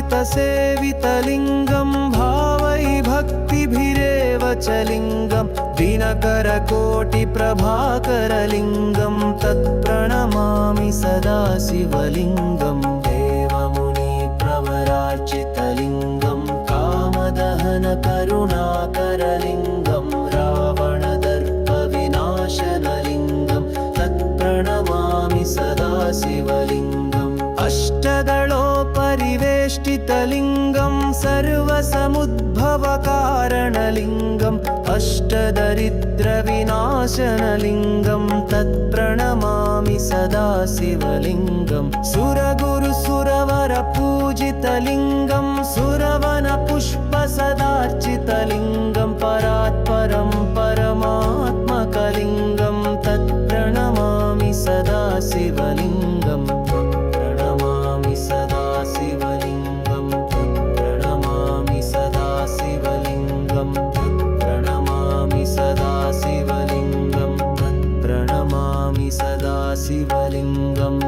अर्चितसेवितलिङ्गं भावै भक्तिभिरेव च लिङ्गं दिनकरकोटिप्रभाकरलिङ्गं तत्प्रणमामि सदा शिवलिङ्गं देवमुनिप्रवरार्चितलिङ्गं कामदहनकरुणाकरलिङ्गं रावणदर्पविनाशनलिङ्गं तत्प्रणमामि सदा शिवलिङ्गम् अष्टदलोपरिवेष्टितलिङ्गं सर्वसमुद्भवकारणलिङ्गम् अष्टदरिद्रविनाशनलिङ्गं तत्प्रणमामि सदा शिवलिङ्गं सुरगुरुसुरवरपूजितलिङ्गं सुरवनपुष्पसदार्चितलिङ्गं परात्परं परमात्मकलिङ्गं तत्प्रणमामि सदा शिवलिङ्गं प्रणमामि सदा शिवलिङ्गं प्रणमामि सदा शिवलिङ्गं प्रणमामि सदा शिवलिङ्गं प्रणमामि सदा शिवलिङ्गम्